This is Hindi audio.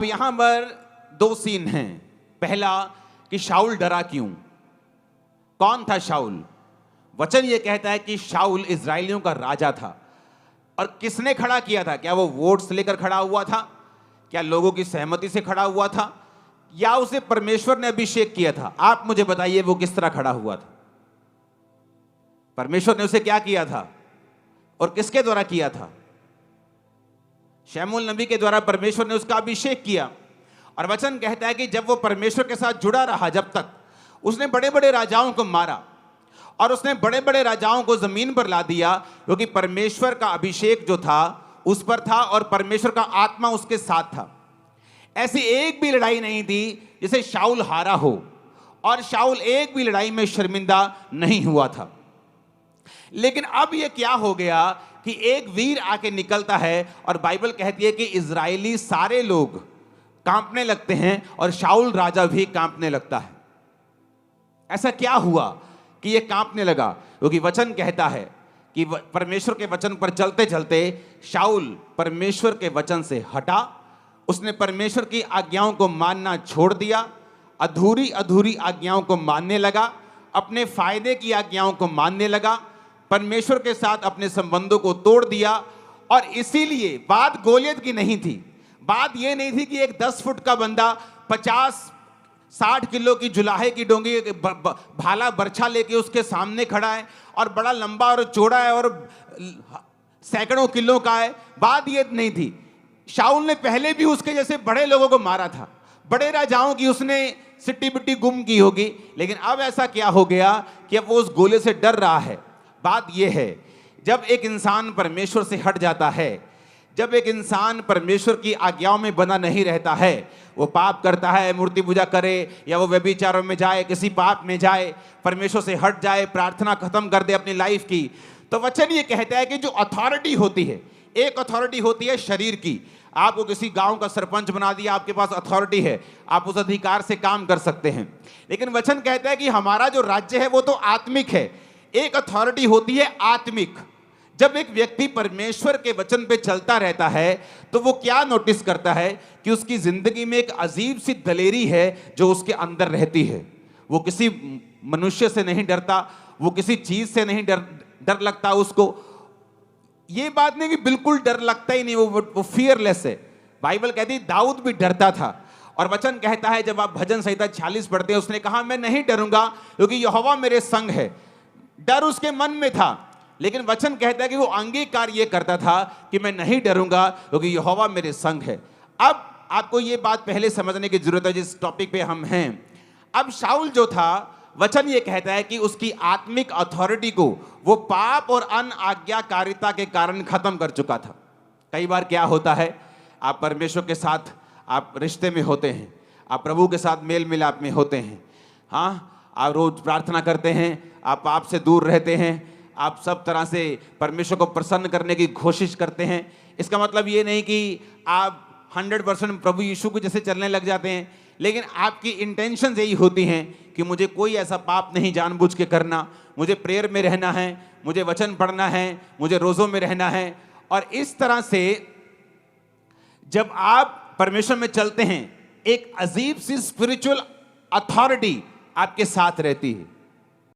यहां पर दो सीन हैं। पहला कि शाऊल डरा क्यों? कौन था शाऊल? वचन यह कहता है कि शाऊल इजरायलियों का राजा था। और किसने खड़ा किया था? क्या वो वोट्स लेकर खड़ा हुआ था? क्या लोगों की सहमति से खड़ा हुआ था? या उसे परमेश्वर ने अभिषेक किया था? आप मुझे बताइए वो किस तरह खड़ा हुआ था? परमेश्वर ने उसे क्या किया था और किसके द्वारा किया था? शमूएल नबी के द्वारा परमेश्वर ने उसका अभिषेक किया। और वचन कहता है कि जब वो परमेश्वर के साथ जुड़ा रहा, जब तक उसने बड़े बड़े राजाओं को मारा और उसने बड़े बड़े राजाओं को जमीन पर ला दिया, क्योंकि परमेश्वर का अभिषेक जो था उस पर था और परमेश्वर का आत्मा उसके साथ था। ऐसी एक भी लड़ाई नहीं थी जिसे शाऊल हारा हो, और शाऊल एक भी लड़ाई में शर्मिंदा नहीं हुआ था। लेकिन अब यह क्या हो गया कि एक वीर आके निकलता है और बाइबल कहती है कि इजरायली सारे लोग कांपने लगते हैं और शाऊल राजा भी कांपने लगता है। ऐसा क्या हुआ कि यह कांपने लगा? क्योंकि वचन कहता है कि परमेश्वर के वचन पर चलते चलते शाऊल परमेश्वर के वचन से हटा। उसने परमेश्वर की आज्ञाओं को मानना छोड़ दिया, अधूरी अधूरी आज्ञाओं को मानने लगा, अपने फायदे की आज्ञाओं को मानने लगा, परमेश्वर के साथ अपने संबंधों को तोड़ दिया। और इसीलिए बात गोलियत की नहीं थी। बात यह नहीं थी कि एक 10 फुट का बंदा 50-60 किलो की जुलाहे की डोंगी भाला बर्छा लेके उसके सामने खड़ा है और बड़ा लंबा और चौड़ा है और सैकड़ों किलो का है। बात यह नहीं थी। शाऊल ने पहले भी उसके जैसे बड़े लोगों को मारा था, बड़े राजाओं की उसने सिट्टी बिट्टी गुम की होगी, लेकिन अब ऐसा क्या हो गया कि अब वो उस गोले से डर रहा है। बात यह है, जब एक इंसान परमेश्वर से हट जाता है, जब एक इंसान परमेश्वर की आज्ञाओं में बना नहीं रहता है, वो पाप करता है, मूर्ति पूजा करे या वो व्यभिचारों में जाए, किसी पाप में जाए, परमेश्वर से हट जाए, प्रार्थना खत्म कर दे अपनी लाइफ की, तो वचन ये कहता है कि जो अथॉरिटी होती है, एक अथॉरिटी होती है शरीर की। आपको किसी गांव का सरपंच बना दिया, आपके पास अथॉरिटी है, आप उस अधिकार से काम कर सकते हैं। लेकिन वचन कहता है कि हमारा जो राज्य है वो तो आत्मिक है। एक अथॉरिटी होती है आत्मिक। जब एक व्यक्ति परमेश्वर के वचन पे चलता रहता है तो वो क्या नोटिस करता है कि उसकी जिंदगी में एक अजीब सी दलेरी है जो उसके अंदर रहती है। वो किसी मनुष्य से नहीं डरता, वो किसी चीज से नहीं डर लगता उसको। ये बात नहीं कि बिल्कुल डर लगता ही नहीं, वो फियरलेस है। बाइबल कहती है दाऊद भी डरता था। और वचन कहता है, जब आप भजन संहिता 46 पढ़ते हैं, उसने कहा मैं नहीं डरूंगा क्योंकि यहोवा मेरे संग है। डर उसके मन में था, लेकिन वचन कहता है कि वो अंगीकार ये करता था कि मैं नहीं डरूंगा क्योंकि यहोवा मेरे संग है। अब आपको ये बात पहले समझने की जरूरत है जिस टॉपिक पे हम हैं। अब शाऊल जो था, वचन ये कहता है कि उसकी आत्मिक अथॉरिटी को वो पाप और अनाज्ञाकारिता के कारण खत्म कर चुका था। कई बार क्या होता है, आप परमेश्वर के साथ आप रिश्ते में होते हैं, आप प्रभु के साथ मेल मिलाप में होते हैं, हाँ, आप रोज प्रार्थना करते हैं, आप पाप से दूर रहते हैं, आप सब तरह से परमेश्वर को प्रसन्न करने की कोशिश करते हैं। इसका मतलब ये नहीं कि आप 100% प्रभु यीशु को जैसे चलने लग जाते हैं, लेकिन आपकी इंटेंशन यही होती हैं कि मुझे कोई ऐसा पाप नहीं जानबूझ के करना, मुझे प्रेयर में रहना है, मुझे वचन पढ़ना है, मुझे रोज़ों में रहना है। और इस तरह से जब आप परमेश्वर में चलते हैं, एक अजीब सी स्पिरिचुअल अथॉरिटी आपके साथ रहती है।